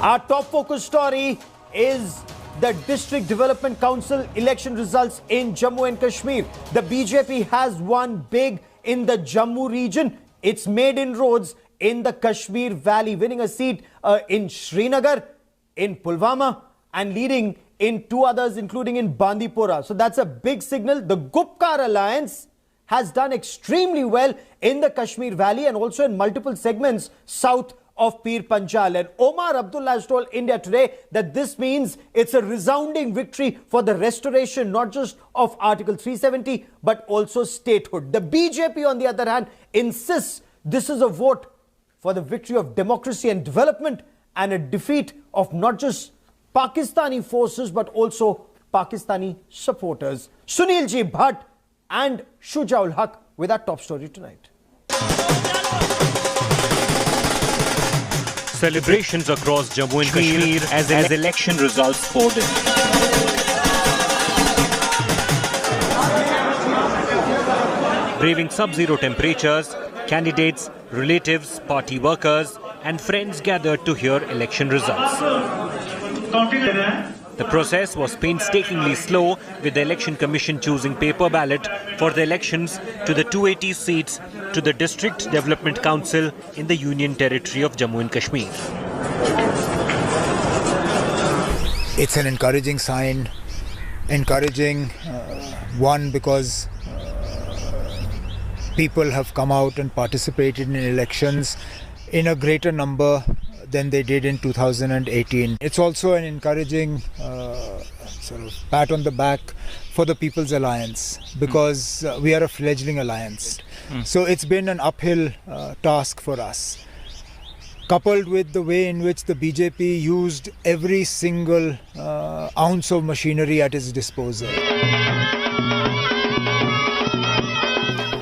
Our top focus story is the District Development Council election results in Jammu and Kashmir. The BJP has won big in the Jammu region. It's made inroads in the Kashmir Valley, winning a seat in Srinagar, in Pulwama, and leading in two others, including in Bandipora. So that's a big signal. The Gupkar Alliance has done extremely well in the Kashmir Valley and also in multiple segments south of Pir Panjal. And Omar Abdullah has told India Today that this means it's a resounding victory for the restoration not just of Article 370 but also statehood. The BJP, on the other hand, insists this is a vote for the victory of democracy and development and a defeat of not just Pakistani forces but also Pakistani supporters. Sunil Ji Bhatt and Shujaul Haq with our top story tonight. Celebrations across Jammu and Kashmir as election results poured in. Braving sub-zero temperatures, candidates, relatives, party workers and friends gathered to hear election results. The process was painstakingly slow, with the Election Commission choosing paper ballot for the elections to the 280 seats to the District Development Council in the Union Territory of Jammu and Kashmir. It's an encouraging sign, one because people have come out and participated in elections in a greater number than they did in 2018. It's also an encouraging sort of pat on the back for the People's Alliance because we are a fledgling alliance. So it's been an uphill task for us, coupled with the way in which the BJP used every single ounce of machinery at its disposal.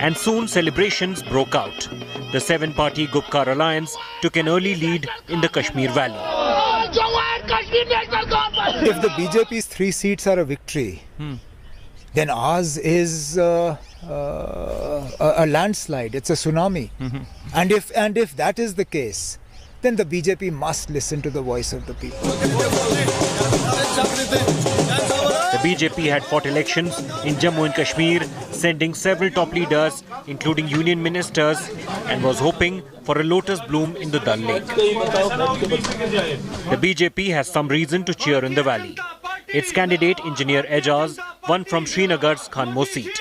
And soon celebrations broke out. The seven-party Gupkar Alliance took an early lead in the Kashmir Valley. If the BJP's 3 seats are a victory, then ours is a landslide. It's a tsunami. And if that is the case, then the BJP must listen to the voice of the people. The BJP had fought elections in Jammu and Kashmir, sending several top leaders, including union ministers, and was hoping for a lotus bloom in the Dal Lake. The BJP has some reason to cheer in the valley. Its candidate, Engineer Ejaz, won from Srinagar's Khanmo seat.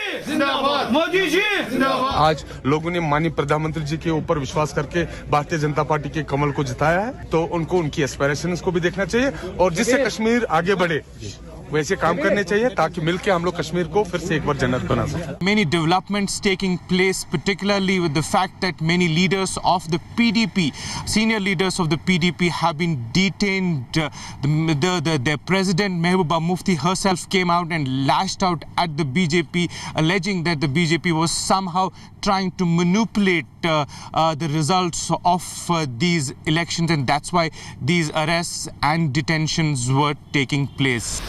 आज लोगों ने माननीय प्रधानमंत्री जी के ऊपर विश्वास करके Bharatiya Janata party के कमल को जिताया है, तो उनको उनकी एस्पिरेशंस को भी देखना चाहिए और जिससे कश्मीर आगे बढ़े वैसे काम करने चाहिए ताकि मिलके हम लोग कश्मीर को फिर से एक बार जन्नत बना सकें. Many developments taking place, particularly with the fact that many leaders of the PDP, senior leaders of the PDP have been detained. The president Mehbooba Mufti herself came out and lashed out at the BJP, alleging that the BJP was somehow trying to manipulate the results of these elections, and that's why these arrests and detentions were taking place.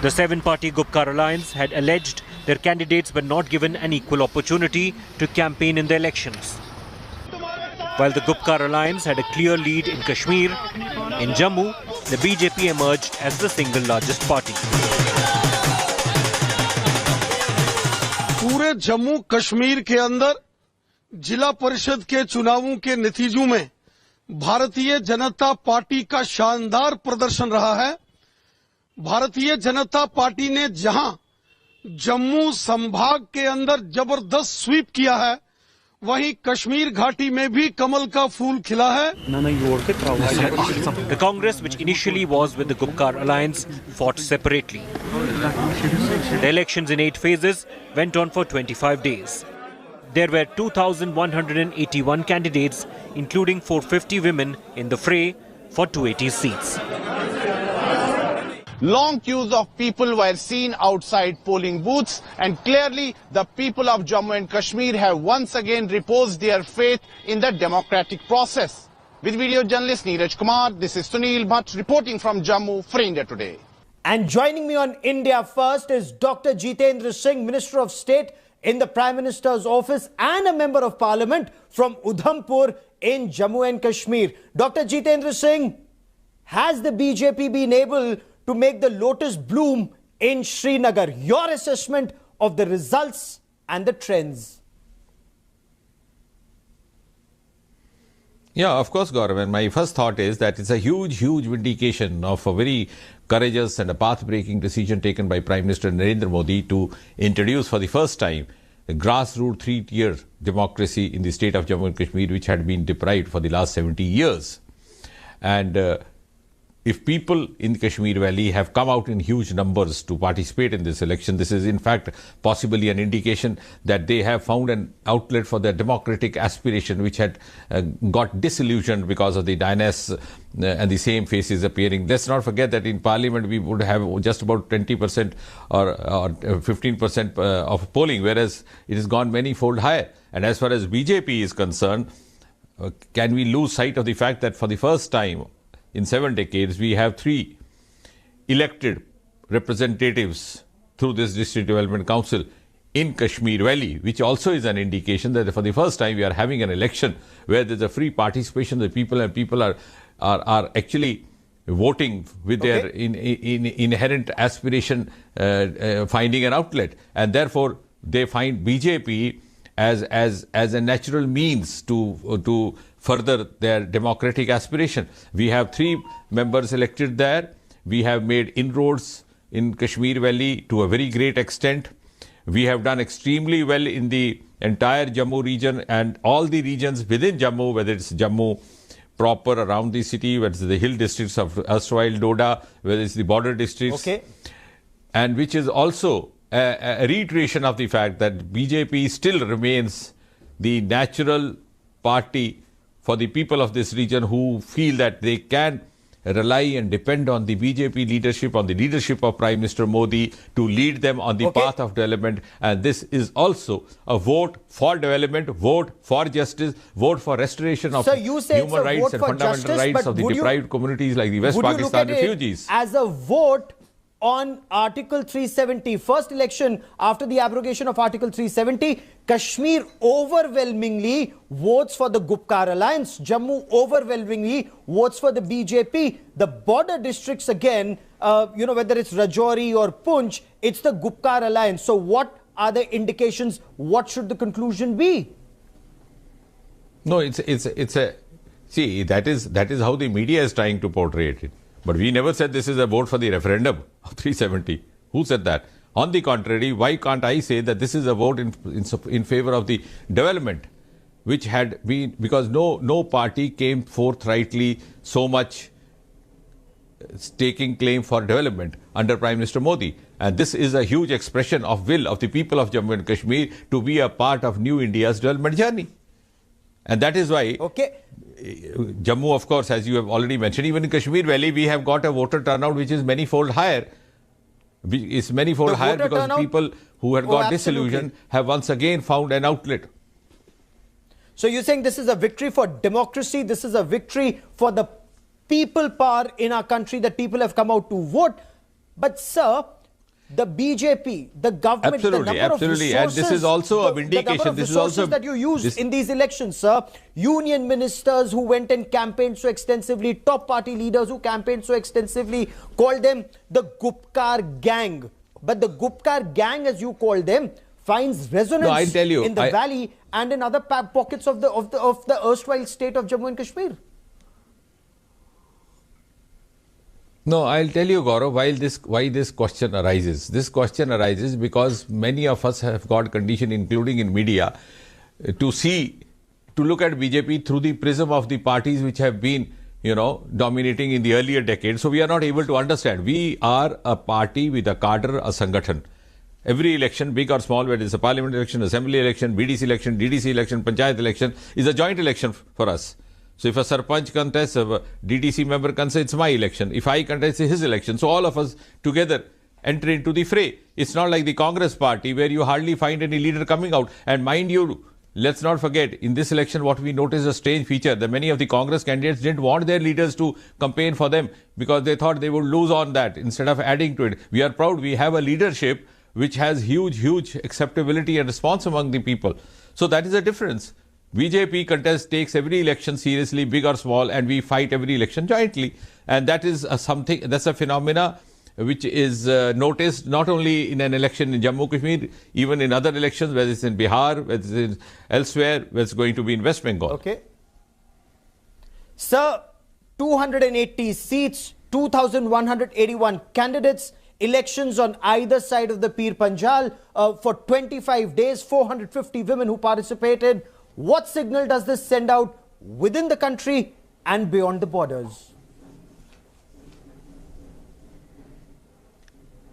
The seven-party Gupkar Alliance had alleged their candidates were not given an equal opportunity to campaign in the elections. While the Gupkar Alliance had a clear lead in Kashmir, in Jammu, the BJP emerged as the single largest party. पूरे जम्मू कश्मीर के अंदर जिला परिषद के चुनावों के नतीजों में भारतीय जनता पार्टी का शानदार प्रदर्शन रहा है. भारतीय जनता पार्टी ने जहां जम्मू संभाग के अंदर जबरदस्त स्वीप किया है, वहीं कश्मीर घाटी में भी कमल का फूल खिला है. The Congress, which initially was with the Gupkar Alliance, fought separately. The elections in 8 phases went on for 25 days. There were 2,181 candidates, including 450 women in the fray for 280 seats. Long queues of people were seen outside polling booths, and clearly the people of Jammu and Kashmir have once again reposed their faith in the democratic process. With video journalist Neeraj Kumar, this is Sunil Bhatt reporting from Jammu for India Today. And joining me on India First is Dr. Jitendra Singh, Minister of State in the Prime Minister's office and a Member of Parliament from Udhampur in Jammu and Kashmir. Dr. Jitendra Singh, has the BJP been able to make the lotus bloom in Srinagar? Your assessment of the results and the trends. Yeah, of course, Gaurav. And my first thought is that it's a huge, huge vindication of a very courageous and a path-breaking decision taken by Prime Minister Narendra Modi to introduce for the first time a grassroots three-tier democracy in the state of Jammu and Kashmir, which had been deprived for the last 70 years. And if people in the Kashmir Valley have come out in huge numbers to participate in this election, this is in fact possibly an indication that they have found an outlet for their democratic aspiration, which had got disillusioned because of the DNS and the same faces appearing. Let's not forget that in Parliament we would have just about 20% or 15% of polling, whereas it has gone many-fold higher. And as far as BJP is concerned, can we lose sight of the fact that for the first time in 7 decades, we have 3 elected representatives through this District Development Council in Kashmir Valley, which also is an indication that for the first time we are having an election where there's a free participation of the people, and people are actually voting with their inherent aspiration, finding an outlet. And therefore, they find BJP as a natural means to further their democratic aspiration. We have 3 members elected there. We have made inroads in Kashmir Valley to a very great extent. We have done extremely well in the entire Jammu region and all the regions within Jammu, whether it's Jammu proper around the city, whether it's the hill districts of erstwhile Doda, whether it's the border districts. And which is also a reiteration of the fact that BJP still remains the natural party for the people of this region who feel that they can rely and depend on the BJP leadership, on the leadership of Prime Minister Modi to lead them on the path of development. And this is also a vote for development, vote for justice, vote for restoration of human rights and fundamental rights of the deprived communities like the West Pakistan refugees. As a vote on Article 370, first election after the abrogation of Article 370, Kashmir overwhelmingly votes for the Gupkar alliance. Jammu overwhelmingly votes for the BJP. The border districts again, whether it's Rajouri or Poonch, it's the Gupkar alliance. So what are the indications? What should the conclusion be? No, see, that is how the media is trying to portray it. But we never said this is a vote for the referendum of 370. Who said that? On the contrary, why can't I say that this is a vote in favor of the development, which had been, because no party came forthrightly so much taking claim for development under Prime Minister Modi. And this is a huge expression of will of the people of Jammu and Kashmir to be a part of New India's development journey. And that is why Jammu, of course, as you have already mentioned, even in Kashmir Valley, we have got a voter turnout which is many-fold higher. It's many-fold higher because people who had got disillusioned have once again found an outlet. So you're saying this is a victory for democracy, this is a victory for the people power in our country, that people have come out to vote. But sir, the BJP, the government, the number of resources, and this is also a vindication. This is also that you used in these elections, sir. Union ministers who went and campaigned so extensively, top party leaders who campaigned so extensively, called them the Gupkar gang. But the Gupkar gang, as you call them, finds resonance in the valley and in other pockets of the erstwhile state of Jammu and Kashmir. No, I'll tell you, Gaurav, why this question arises. This question arises because many of us have got conditioned, including in media, to look at BJP through the prism of the parties which have been, dominating in the earlier decades. So we are not able to understand. We are a party with a cadre, a sangathan. Every election, big or small, whether it's a parliament election, assembly election, BDC election, DDC election, panchayat election, is a joint election for us. So if a Sarpanch contests, a DDC member can say it's my election. If I contest, it's his election. So all of us together enter into the fray. It's not like the Congress party where you hardly find any leader coming out. And mind you, let's not forget, in this election, what we noticed a strange feature, that many of the Congress candidates didn't want their leaders to campaign for them because they thought they would lose on that instead of adding to it. We are proud we have a leadership which has huge acceptability and response among the people. So that is a difference. BJP contest takes every election seriously, big or small, and we fight every election jointly. And that is that's a phenomena which is noticed not only in an election in Jammu Kashmir, even in other elections, whether it's in Bihar, whether it's in elsewhere, whether it's going to be in West Bengal. Okay. Sir, 280 seats, 2,181 candidates, elections on either side of the Pir Panjal for 25 days, 450 women who participated. What signal does this send out within the country and beyond the borders?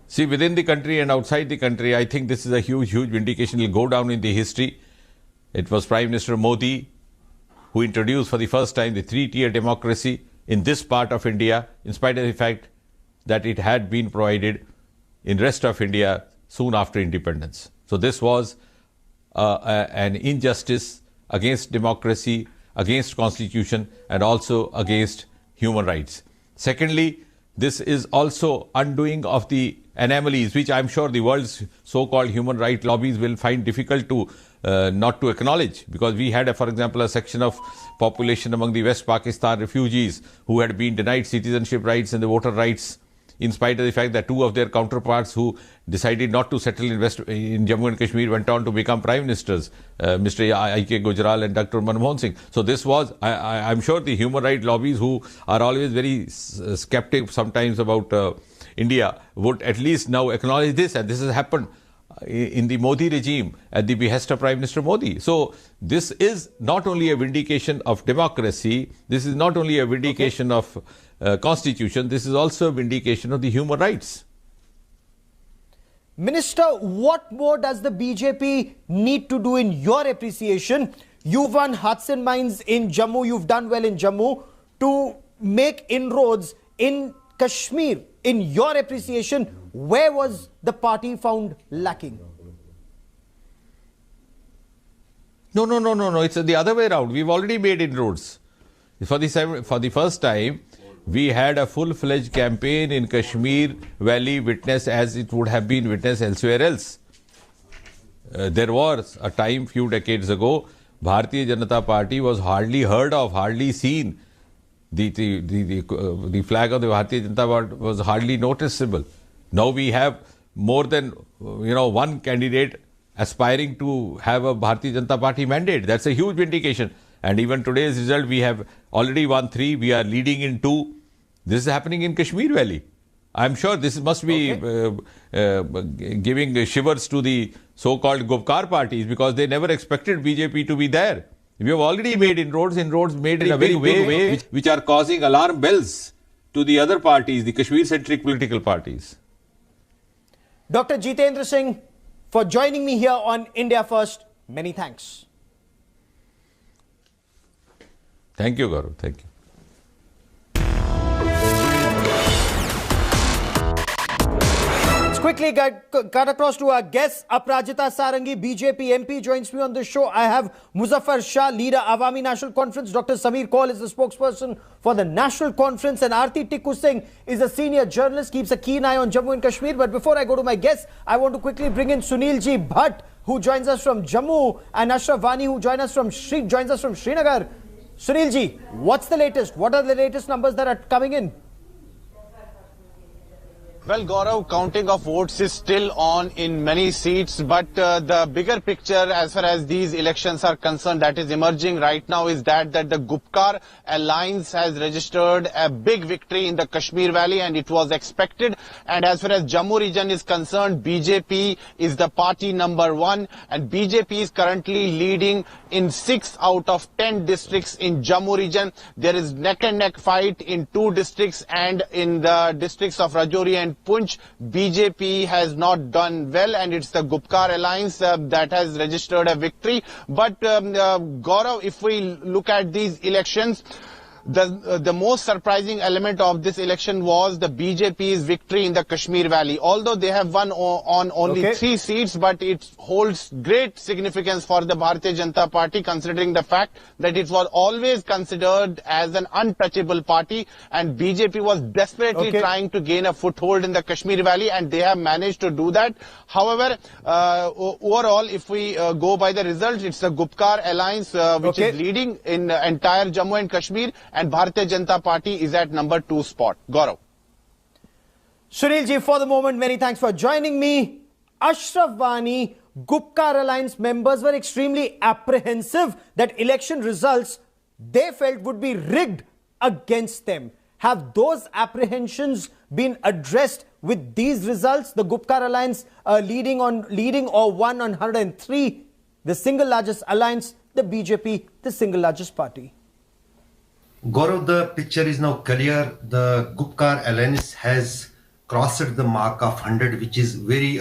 See, within the country and outside the country, I think this is a huge, huge vindication. It will go down in the history. It was Prime Minister Modi who introduced for the first time the three-tier democracy in this part of India, in spite of the fact that it had been provided in rest of India soon after independence. So this was an injustice against democracy, against constitution, and also against human rights. Secondly, this is also undoing of the anomalies which I'm sure the world's so-called human rights lobbies will find difficult to not to acknowledge, because we had, for example, a section of population among the West Pakistan refugees who had been denied citizenship rights and the voter rights, in spite of the fact that two of their counterparts who decided not to settle in Jammu and Kashmir went on to become prime ministers, Mr. I.K. Gujral and Dr. Manmohan Singh. So this was, I'm sure the human rights lobbies, who are always very skeptic sometimes about India, would at least now acknowledge this, and this has happened in the Modi regime at the behest of Prime Minister Modi. So this is not only a vindication of democracy, this is not only a vindication of constitution, this is also a vindication of the human rights. Minister, what more does the BJP need to do in your appreciation? You've won hearts and minds in Jammu, you've done well in Jammu, to make inroads in Kashmir. In your appreciation, where was the party found lacking? No. It's the other way around. We've already made inroads. For the first time, we had a full-fledged campaign in Kashmir Valley, witnessed as it would have been witnessed elsewhere else. There was a time, few decades ago, Bharatiya Janata Party was hardly heard of, hardly seen. The flag of the Bharatiya Janata Party was hardly noticeable. Now we have more than one candidate aspiring to have a Bharatiya Janata Party mandate. That's a huge vindication. And even today's result, we have already won 3. We are leading in 2. This is happening in Kashmir Valley. I'm sure this must be giving shivers to the so-called Gupkar parties, because they never expected BJP to be there. We have already made inroads made in a very big way, which are causing alarm bells to the other parties, the Kashmir-centric political parties. Dr. Jitendra Singh, for joining me here on India First, many thanks. Thank you, Gaurav. Thank you. Let's quickly cut across to our guest, Aparajita Sarangi, BJP MP, joins me on the show. I have Muzaffar Shah, leader, Awami National Conference. Dr. Samir Kaul is the spokesperson for the National Conference. And Aarti Tikku Singh is a senior journalist, keeps a keen eye on Jammu and Kashmir. But before I go to my guests, I want to quickly bring in Sunilji Bhatt, who joins us from Jammu, and Ashraf Wani, who joins us from Srinagar. Sunilji, what's the latest? What are the latest numbers that are coming in? Well, Gaurav, counting of votes is still on in many seats, but the bigger picture as far as these elections are concerned that is emerging right now is that the Gupkar alliance has registered a big victory in the Kashmir Valley, and it was expected. And as far as Jammu region is concerned, BJP is the party number 1, and BJP is currently leading in 6 out of 10 districts in Jammu region. There is neck and neck fight in 2 districts, and in the districts of Rajouri and Punch, BJP has not done well, and it's the Gupkar alliance that has registered a victory. But Gaurav, if we look at these elections, The most surprising element of this election was the BJP's victory in the Kashmir Valley. Although they have won on only 3 seats, but it holds great significance for the Bharatiya Janata Party, considering the fact that it was always considered as an untouchable party, and BJP was desperately trying to gain a foothold in the Kashmir Valley, and they have managed to do that. However, overall, if we go by the results, it's the Gupkar alliance which is leading in entire Jammu and Kashmir, and Bharatiya Janata Party is at number 2 spot. Gaurav. Sunil ji, for the moment, many thanks for joining me. Ashraf Wani, Gupkar alliance members were extremely apprehensive that election results they felt would be rigged against them. Have those apprehensions been addressed with these results? The Gupkar alliance leading or won on 103, the single largest alliance, the BJP, the single largest party. Gaurav, the picture is now clear. The Gupkar alliance has crossed the mark of 100, which is very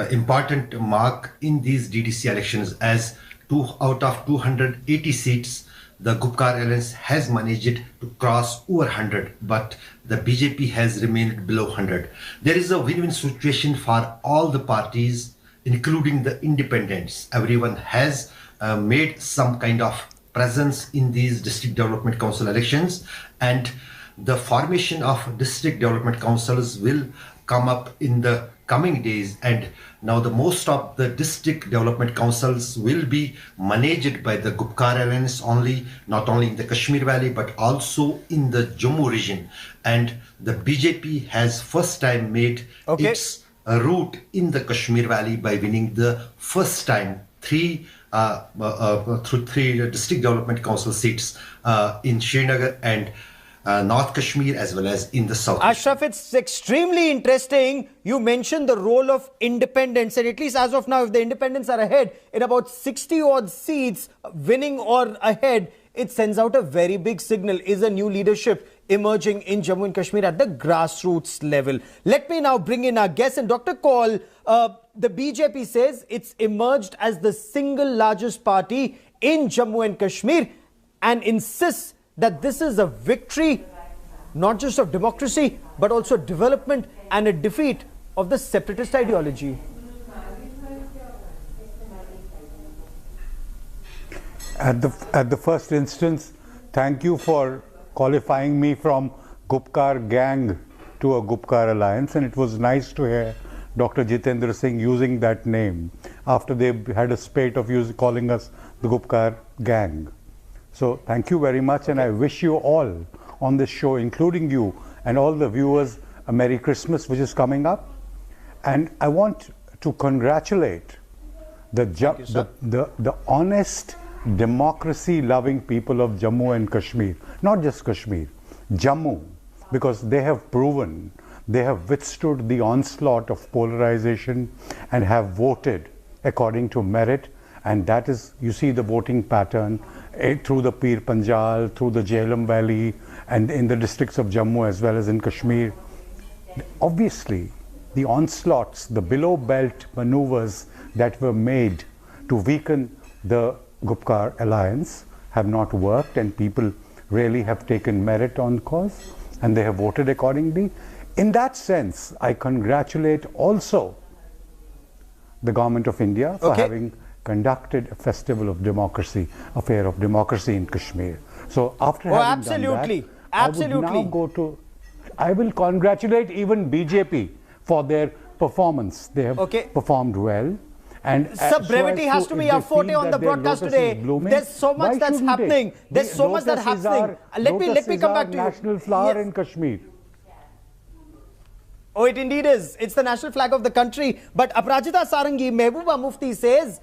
important mark in these DDC elections, as out of 280 seats, the Gupkar alliance has managed to cross over 100, but the BJP has remained below 100. There is a win-win situation for all the parties, including the independents. Everyone has made some kind of presence in these district development council elections, and the formation of district development councils will come up in the coming days. And now the most of the district development councils will be managed by the Gupkar alliance only, not only in the Kashmir Valley but also in the Jammu region. And the BJP has first time made its route in the Kashmir Valley by winning the first time through 3 district development council seats in Srinagar and North Kashmir as well as in the south. Ashraf, it's extremely interesting. You mentioned the role of independents, and at least as of now, if the independents are ahead in about 60 odd seats, winning or ahead, it sends out a very big signal. Is a new leadership emerging in Jammu and Kashmir at the grassroots level? Let me now bring in our guest, and Dr. Kaul, the BJP says it's emerged as the single largest party in Jammu and Kashmir and insists that this is a victory not just of democracy but also development and a defeat of the separatist ideology. At the first instance, thank you for qualifying me from Gupkar gang to a Gupkar alliance, and it was nice to hear Dr. Jitendra Singh using that name after they had a spate of calling us the Gupkar gang. So thank you very much, and I wish you all on this show, including you and all the viewers, a Merry Christmas, which is coming up. And I want to congratulate the honest, democracy-loving people of Jammu and Kashmir, not just Kashmir, Jammu, because they have proven they have withstood the onslaught of polarization and have voted according to merit. And that is, you see the voting pattern through the Pir Panjal, through the Jhelum Valley, and in the districts of Jammu as well as in Kashmir. Obviously, the onslaughts, the below belt maneuvers that were made to weaken the Gupkar alliance have not worked, and people really have taken merit on cause and they have voted accordingly. In that sense, I congratulate also the government of India for having conducted a festival of democracy, a fair of democracy in Kashmir. So after having done that, I would now I will congratulate even BJP for their performance. They have performed well. And brevity has to be our forte on the broadcast today. There's so much that's happening. There's so much that's happening. Let me come back to you. National flower in Kashmir. Oh, it indeed is. It's the national flag of the country. But Aparajita Sarangi, Mehbooba Mufti says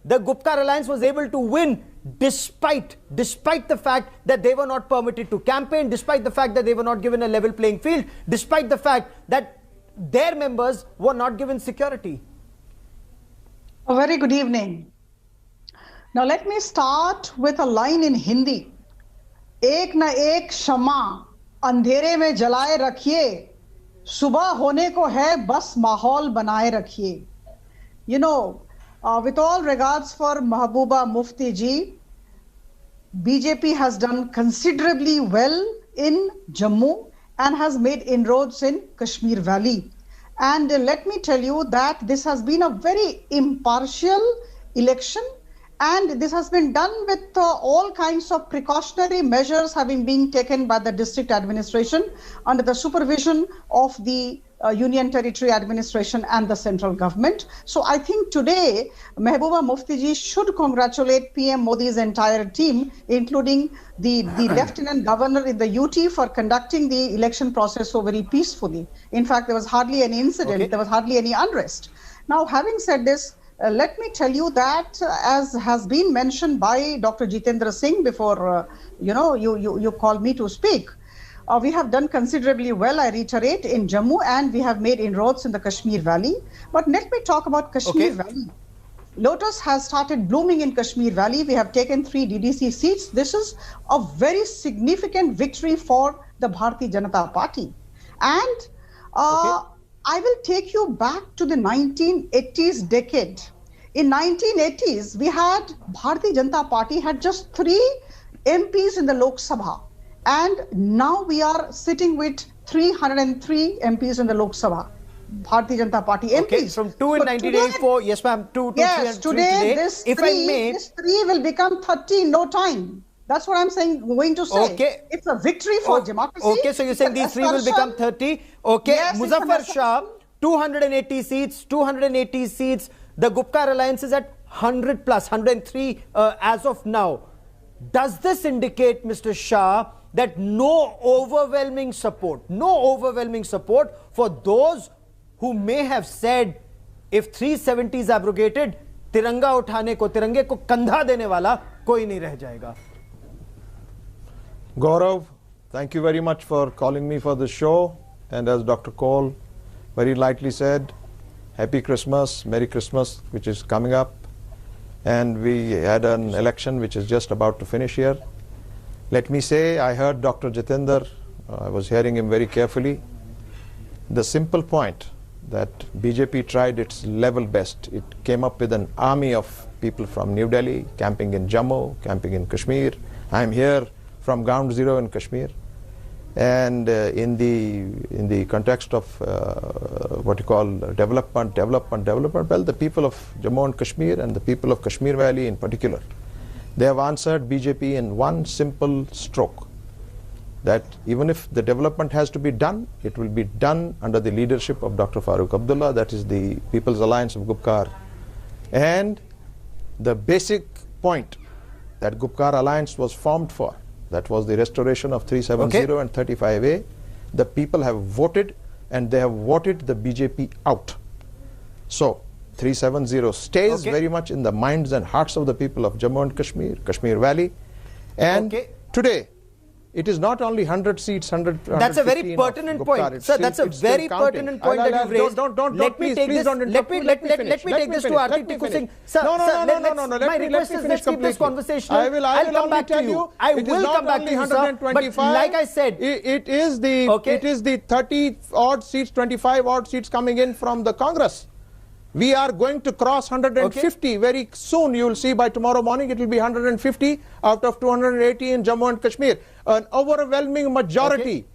the Gupkar alliance was able to win despite the fact that they were not permitted to campaign, despite the fact that they were not given a level playing field, despite the fact that their members were not given security. A very good evening. Now let me start with a line in Hindi. एक न एक शमा अंधेरे में जलाए रखिए, सुबह होने को है बस माहौल बनाए रखिए. You know, with all regards for Mehbooba Mufti ji, BJP has done considerably well in Jammu and has made inroads in Kashmir Valley. And let me tell you that this has been a very impartial election, and this has been done with all kinds of precautionary measures having been taken by the district administration under the supervision of the Union Territory Administration and the central government. So I think today Mehbooba Mufti ji should congratulate PM Modi's entire team, including the Lieutenant Governor in the UT, for conducting the election process so very peacefully. In fact, there was hardly any incident, there was hardly any unrest. Now, having said this, let me tell you that as has been mentioned by Dr. Jitendra Singh before, you called me to speak. We have done considerably well, I reiterate, in Jammu, and we have made inroads in the Kashmir Valley. But let me talk about Kashmir Valley. Lotus has started blooming in Kashmir Valley. We have taken 3 DDC seats. This is a very significant victory for the Bharatiya Janata Party. And I will take you back to the 1980s decade. In 1980s, we had Bharatiya Janata Party had just 3 MPs in the Lok Sabha. And now we are sitting with 303 MPs in the Lok Sabha. Bharatiya Janata Party MPs. Okay, from 2 in 1984, yes ma'am, 2 yes, today this 3 will become 30 in no time. That's what I'm going to say. Okay. It's a victory for democracy. Okay, so you're saying these 3 will become 30. Okay, yes, Muzaffar Shah, 280 seats, 280 seats. The Gupkar alliance is at 100 plus, 103 as of now. Does this indicate, Mr. Shah, that no overwhelming support for those who may have said if 370 is abrogated, तिरंगे को कंधा देने वाला कोई नहीं रह जाएगा? Gaurav, thank you very much for calling me for this show. And as Dr. Kaul very lightly said, Happy Christmas, Merry Christmas, which is coming up. And we had an election which is just about to finish here. Let me say, I heard Dr. Jitendra, I was hearing him very carefully. The simple point that BJP tried its level best. It came up with an army of people from New Delhi, camping in Jammu, camping in Kashmir. I am here from ground zero in Kashmir. And in the context of what you call development, well, the people of Jammu and Kashmir and the people of Kashmir Valley in particular, they have answered BJP in one simple stroke, that even if the development has to be done, it will be done under the leadership of Dr. Farooq Abdullah, that is the People's Alliance of Gupkar. And the basic point that Gupkar Alliance was formed for, that was the restoration of 370 and 35A. The people have voted, and they have voted the BJP out. So 370 stays very much in the minds and hearts of the people of Jammu and Kashmir, Kashmir Valley. And today, it is not only 100 seats, 100. That's a very pertinent point, sir. That's a very pertinent point that you've raised. Let me take this. Let me take this to Aarti Tikku Singh. Sir, no. My request is let's keep this conversation. I'll come back to you. I will come back to you, sir. But like I said, it is the 30 odd seats, 25 odd seats coming in from the Congress. We are going to cross 150 very soon. You will see by tomorrow morning it will be 150 out of 280 in Jammu and Kashmir. An overwhelming majority.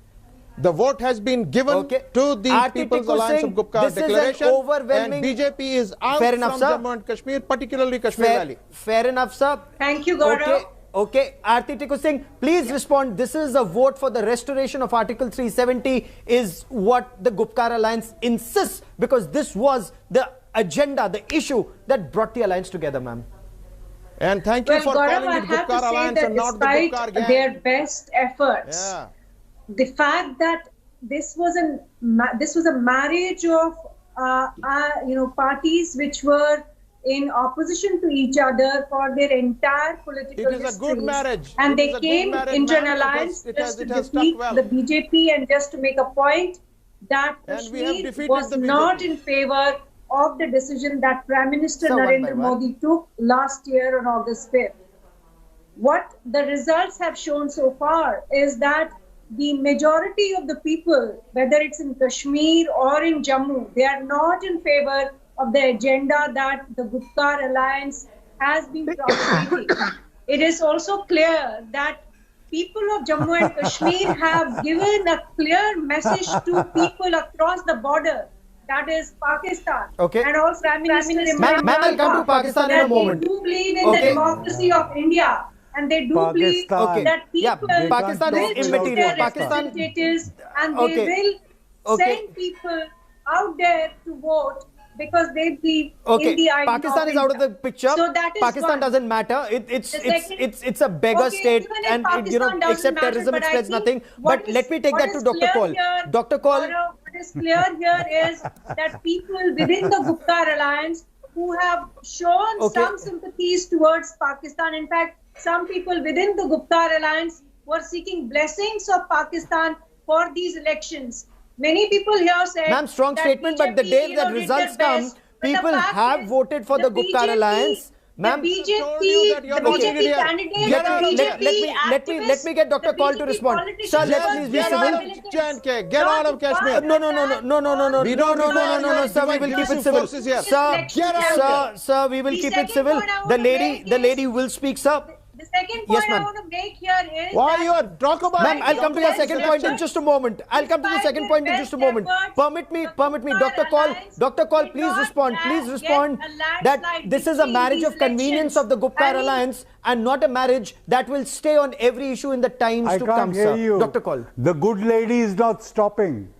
The vote has been given to the People's Alliance of Gupkar Declaration. And BJP is out from Jammu and Kashmir, particularly Kashmir Valley. Fair enough, sir. Thank you, Gaurav. Okay, Aarti Tikku Singh, please respond. This is a vote for the restoration of Article 370 is what the Gupkar Alliance insists, because this was the agenda, the issue that brought the alliance together, ma'am. And thank you for calling it Gupkar Alliance and not the Gupkar gang. Their best efforts, the fact that this was a marriage of parties which were in opposition to each other for their entire political history. It is a good marriage. And they came into an alliance just to defeat the BJP and just to make a point that Kashmir was not in favor of the decision that Prime Minister Narendra Modi took last year on August 5th. What the results have shown so far is that the majority of the people, whether it's in Kashmir or in Jammu, they are not in favor of the agenda that the Gupkar Alliance has been propagating. it is also clear that people of Jammu and Kashmir have given a clear message to people across the border, that is Pakistan. Okay. And all Prime Minister Imran Ma'am, I'll come to Pakistan in a moment. They do believe in the democracy of India. And they do believe that people Pakistan will is immaterial. choose their representatives and they will send people out there to vote because they believe in the idea. Pakistan is out of the picture. So that is Pakistan doesn't matter. It's a beggar state, and except terrorism, it spreads nothing. But let me take that to Dr. Kaul. Dr. Kaul. What is clear here is that people within the Gupkar alliance who have shown some sympathies towards Pakistan. In fact, some people within the Gupkar alliance were seeking blessings of Pakistan for these elections. Many people here said, ma'am, strong statement, but the day that results come, people have voted for the Gupkar alliance. Ma'am, the BJP candidate, let me get Dr. Kaul to respond. Sir, let's please be civil. Get out of Kashmir. No, sir, we will keep it civil. Sir, we will keep it civil. The lady will speak, sir. The second point I want to make here is why you are talk about. Ma'am, I'll come to your second point in just a moment. Permit me, Dr. Kaul, please respond. That this is a marriage of convenience of the Gupkar alliance and not a marriage that will stay on every issue in the times to come, sir. Dr. Kaul. The good lady is not stopping.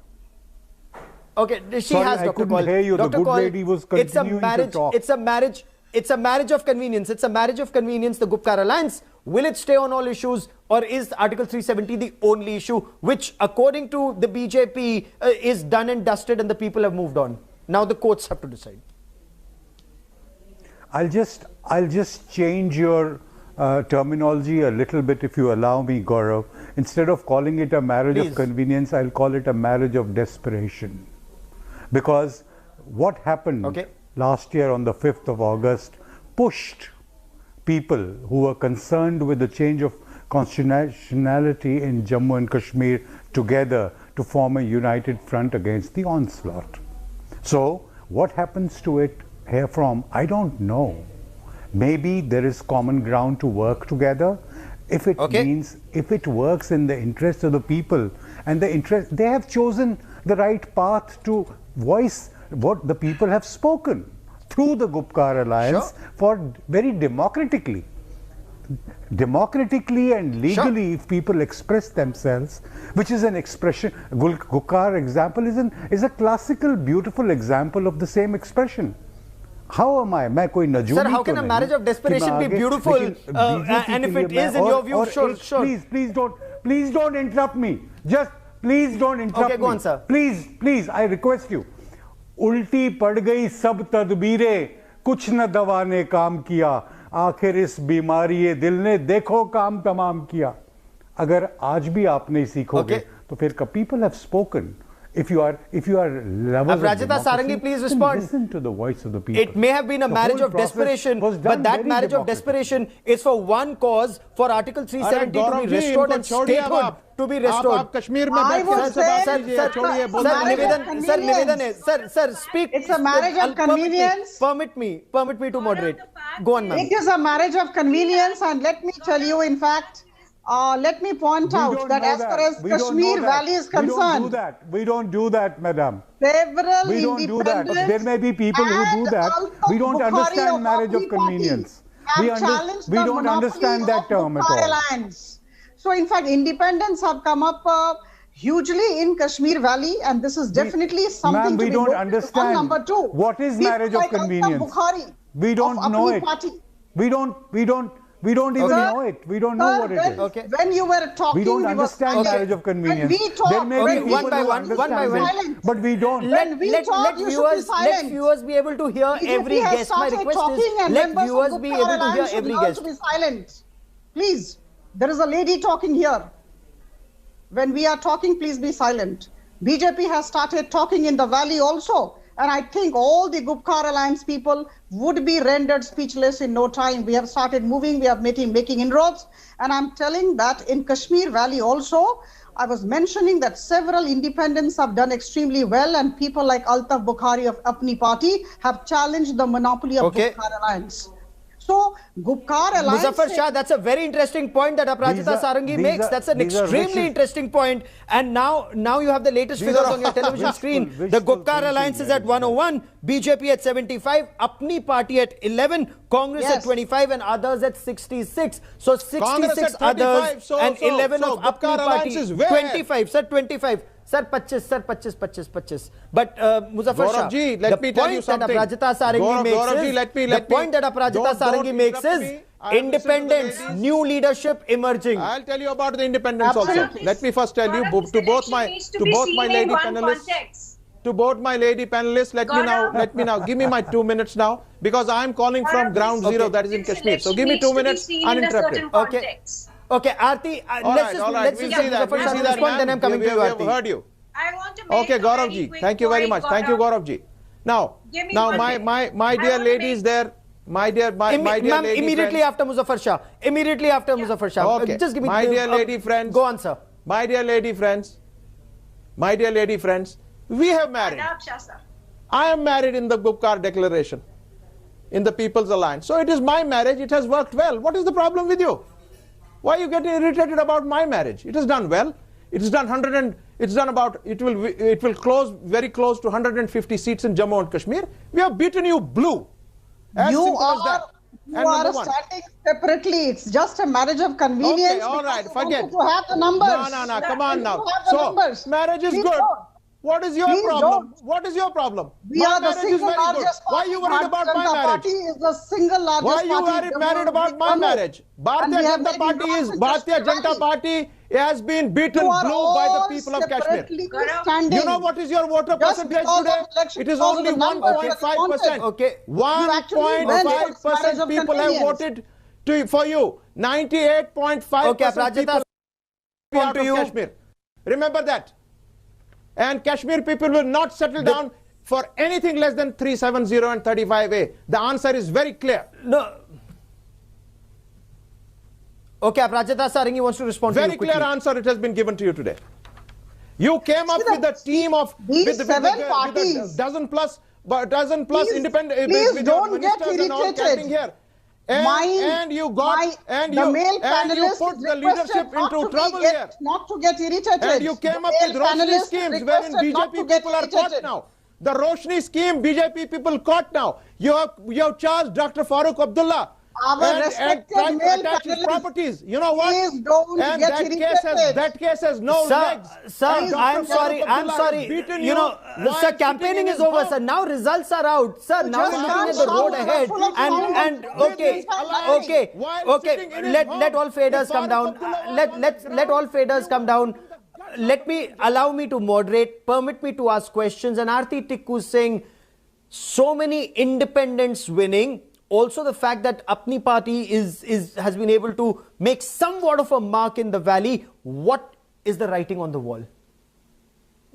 Okay, she has, Dr. Kaul. Hear you. The good lady was continuing to talk. It's a marriage of convenience. It's a marriage of convenience, the Gupkar alliance. Will it stay on all issues, or is Article 370 the only issue, which according to the BJP is done and dusted and the people have moved on? Now the courts have to decide. I'll just change your terminology a little bit, if you allow me, Gaurav. Instead of calling it a marriage of convenience, I'll call it a marriage of desperation. Because what happened last year on the 5th of August pushed people who were concerned with the change of constitutionality in Jammu and Kashmir together to form a united front against the onslaught. So what happens to it here from, I don't know. Maybe there is common ground to work together. If it means, if it works in the interest of the people and the interest, they have chosen the right path to voice what the people have spoken through the Gupkar alliance for very democratically and legally. If people express themselves, which is an expression, Gupkar example is a classical, beautiful example of the same expression. How am I? Sir, how can a marriage of desperation be beautiful? And if it is in your view, sure. Please don't interrupt me. Just please don't interrupt me. Go on, sir. Please, I request you. उल्टी पड़ गई सब तदबीरें, कुछ न दवा ने काम किया, आखिर इस बीमारी दिल ने देखो काम तमाम किया. अगर आज भी आप नहीं सीखोगे तो फिर people have spoken. If you are lovers Rajita of democracy, Sarangi, please respond. Listen to the voice of the people. It may have been a marriage of desperation, but that marriage of desperation is for one cause, for Article 370 to be restored and statehood to be restored. Sir, speak. It's a marriage of convenience. Permit me to moderate. Go on, ma'am. It is a marriage of convenience, and let me tell you, in fact, let me point out that as far as Kashmir Valley is concerned, we don't do that, madam. Several we don't do that. There may be people who do that. We don't understand marriage of convenience. We don't understand that term at all. So, in fact, independents have come up hugely in Kashmir Valley, and this is definitely something to be don't understand. Number two, what is marriage of convenience? We don't know it. We don't even know it. We don't know what it is. Okay. When you were talking, we don't understand marriage of convenience. When we talk, there may be one by one, but we don't. Let viewers be able to hear every guest. My request is let viewers be able to hear every guest. Be silent. Please, there is a lady talking here. When we are talking, please be silent. BJP has started talking in the valley also. And I think all the Gupkar alliance people would be rendered speechless in no time. We have started moving, we are making inroads. And I'm telling that in Kashmir Valley also, I was mentioning that several independents have done extremely well, and people like Altaf Bukhari of Apni Party have challenged the monopoly of Gupkar alliance. So Gupkar alliance. Muzaffar Shah, that's a very interesting point that Aparajita Sarangi makes. That's an extremely interesting point. And now you have the latest figures on your television screen. The Gupkar alliance is at 101, BJP at 75, Apni party at 11, Congress at 25, and others at 66. So 66 others and 11 of Apni party. 25, sir, 25. Sir, 25, sir, 25. But Muzaffar Shah, the point that Aparajita Sarangi makes is independence, new leadership emerging. I'll tell you about the independence also. Let me first tell you to both my lady panelists. To both my lady panelists, let me now give me my 2 minutes now, because I am calling from ground zero, that is in Kashmir. So give me 2 minutes uninterrupted. Okay, Aarti, let's just see that. Then I'm coming to you, Aarti. We have heard you. I want to make Okay, Gaurav ji, thank you very much. Thank you, Gaurav ji. Now my dear ladies there, my dear lady immediately after Muzaffar Shah. Immediately after Muzaffar Shah. Okay. Just give me my dear lady friends. Go on, sir. My dear lady friends, we have married. I am married in the Gupkar declaration, in the People's Alliance. So it is my marriage. It has worked well. What is the problem with you? Why are you getting irritated about my marriage? It has done well. It has done it will close very close to 150 seats in Jammu and Kashmir. We have beaten you blue. You are standing separately. It's just a marriage of convenience. Okay, all right, forget. To have the numbers. No, come on now. So marriage is good. What is your problem? What is your problem? We are the single largest party. Why are you worried about my marriage? Party is the single largest party. Why are you worried about my marriage? Bharatiya Janata Party has been beaten blue by the people of Kashmir. You know what is your voter percentage today? It is only 1.5%. Okay. 1.5% people have voted for you. 98.5% people out of Kashmir. Remember that. And Kashmir people will not settle down for anything less than 370 and 35A. The answer is very clear. No. Okay, Aparajita Sarangi wants to respond to you quickly. Very clear answer it has been given to you today. You came up with a team of with a dozen plus independent ministers and all camping here. And you put the leadership into trouble here. Not to get irritated. And you came up with Roshni schemes wherein BJP people are caught now. The Roshni scheme, BJP people caught now. You have charged Dr. Farooq Abdullah and attach his properties. You know what? And that case has no legs. Sir, I'm sorry. You know, sir, campaigning is over, sir. Now results are out. Sir, now we're looking at the road ahead. And okay. Let all faders come down. Let all faders come down. Allow me to moderate. Permit me to ask questions. And Aarti Tikku saying so many independents winning. Also, the fact that Apni party has been able to make somewhat of a mark in the valley. What is the writing on the wall?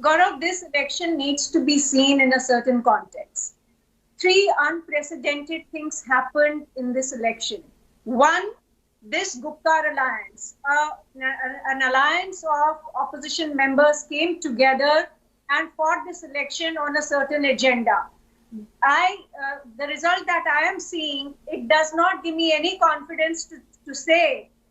Gaurav, this election needs to be seen in a certain context. 3 unprecedented things happened in this election. One, this Gupkar alliance, an alliance of opposition members came together and fought this election on a certain agenda. The result that I am seeing, it does not give me any confidence to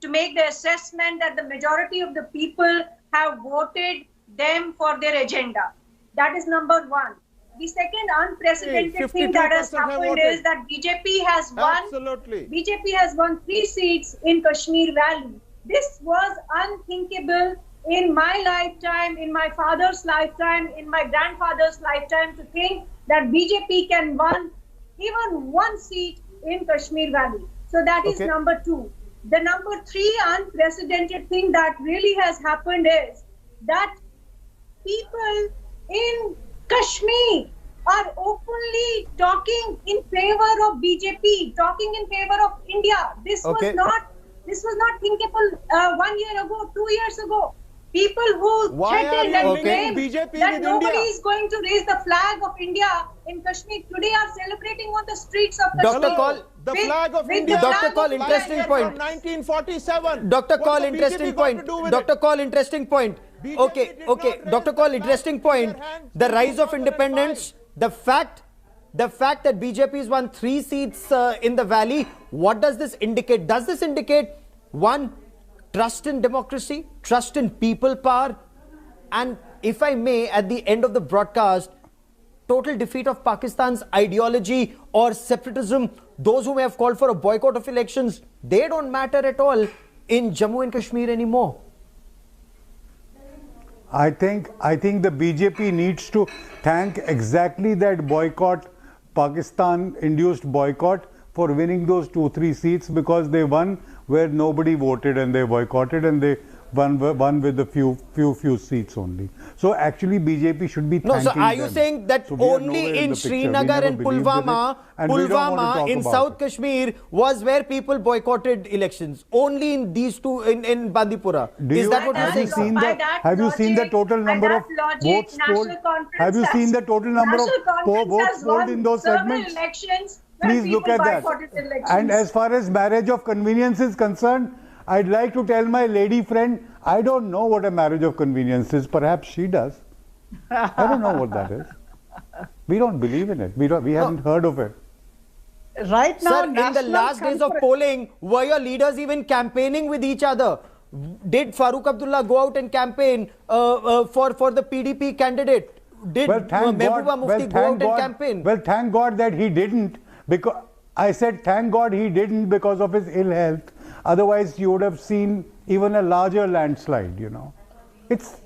make the assessment that the majority of the people have voted them for their agenda. That is number one. The second unprecedented thing that has happened is that BJP has won. Absolutely. BJP has won 3 seats in Kashmir Valley. This was unthinkable in my lifetime, in my father's lifetime, in my grandfather's lifetime, to think that BJP can win even 1 seat in Kashmir Valley. So that is number 2. The number 3 unprecedented thing that really has happened is that people in Kashmir are openly talking in favor of BJP, talking in favor of India. This was not thinkable 1 year ago, 2 years ago. People who threatened and claimed that nobody is going to raise the flag of India in Kashmir today are celebrating on the streets of Kashmir. Dr. Kaul, the flag of India. Dr. Kaul, interesting point. 1947. Dr. Kaul, interesting point. Dr. Kaul, interesting point. Okay. Dr. Kaul, interesting point. The rise of independence, the fact the fact that BJP has won 3 seats in the valley, what does this indicate? Does this indicate, one, trust in democracy, trust in people power, and if I may, at the end of the broadcast, total defeat of Pakistan's ideology or separatism? Those who may have called for a boycott of elections, they don't matter at all in Jammu and Kashmir anymore. I think the BJP needs to thank exactly that boycott, Pakistan-induced boycott, for winning those 2-3 seats, because they won where nobody voted and they boycotted, and they won with a few seats only. So actually BJP should be thanking them. So are you saying that only in Srinagar and Pulwama in South Kashmir was where people boycotted elections? Only in these two, in Bandipora? Is that what you're saying? Have you seen the total number of votes polled? Have you seen the total number of votes polled in those segments? Please look at that. And as far as marriage of convenience is concerned, I'd like to tell my lady friend, I don't know what a marriage of convenience is. Perhaps she does. I don't know what that is. We don't believe in it. We haven't heard of it. Right now, sir, in the last days of polling, were your leaders even campaigning with each other? Did Farooq Abdullah go out and campaign for the PDP candidate? Did Mehbooba Mufti go out and campaign? Well, thank God that he didn't. Because I said thank God he didn't because of his ill health. Otherwise, you would have seen even a larger landslide, you know. It's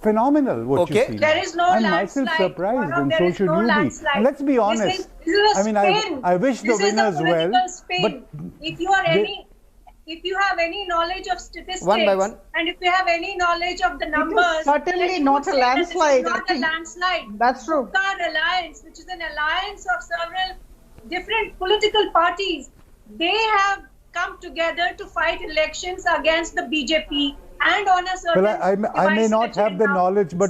phenomenal what you see. There is no I'm landslide. myself surprised, and so should you be. And let's be honest. This is I wish the winners well. But if you have any knowledge of statistics, one by one, and if you have any knowledge of the numbers, certainly not a landslide. Not a landslide. That's true. Gupkar Alliance, which is an alliance of several different political parties, they have come together to fight elections against the BJP and on a certain. Well, I may not have the knowledge, but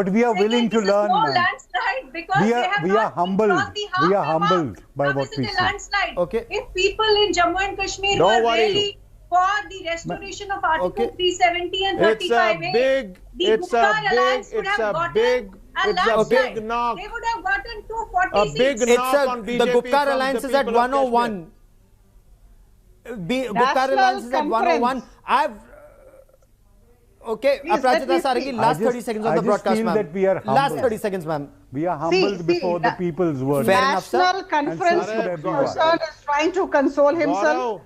we are willing to learn. No landslide because we are humbled. We are humbled by what we see. Landslide. Okay. If people in Jammu and Kashmir were really for the restoration of Article 370 and 35, it's a big knock. They would have gotten 240 seats. Big knock on BJP. The Gupkar Alliance is at 101. Gupkar Alliance is at 101. Okay, Aparajita Sarangi, last 30 seconds on the broadcast, ma'am. Last 30 seconds, ma'am. We are humbled before the people's word. National Conference person is trying to console himself.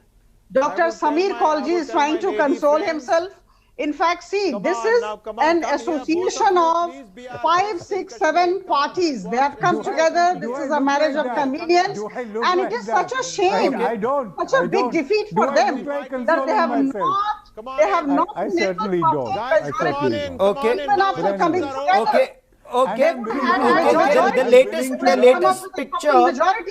Dr. Samir Kaulji is trying to console himself. In fact, see, this is an association of 5, 6, 7 parties. They have come together. This is a marriage of convenience. And it is such a shame, such a big defeat for them that they have not, I certainly don't. Okay. Even after coming together. Okay.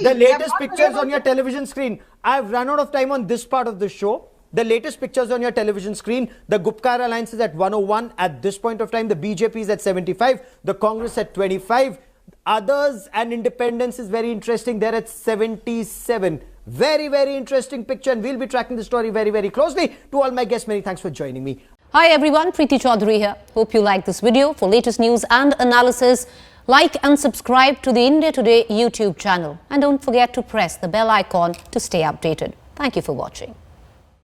The latest pictures on your television screen. I've run out of time on this part of the show. The latest pictures on your television screen, the Gupkar Alliance is at 101 at this point of time. The BJP is at 75, the Congress at 25. Others and independence is very interesting. They're at 77. Very, very interesting picture, and we'll be tracking the story very, very closely. To all my guests, many thanks for joining me. Hi everyone, Preeti Chaudhary here. Hope you like this video. For latest news and analysis, like and subscribe to the India Today YouTube channel. And don't forget to press the bell icon to stay updated. Thank you for watching.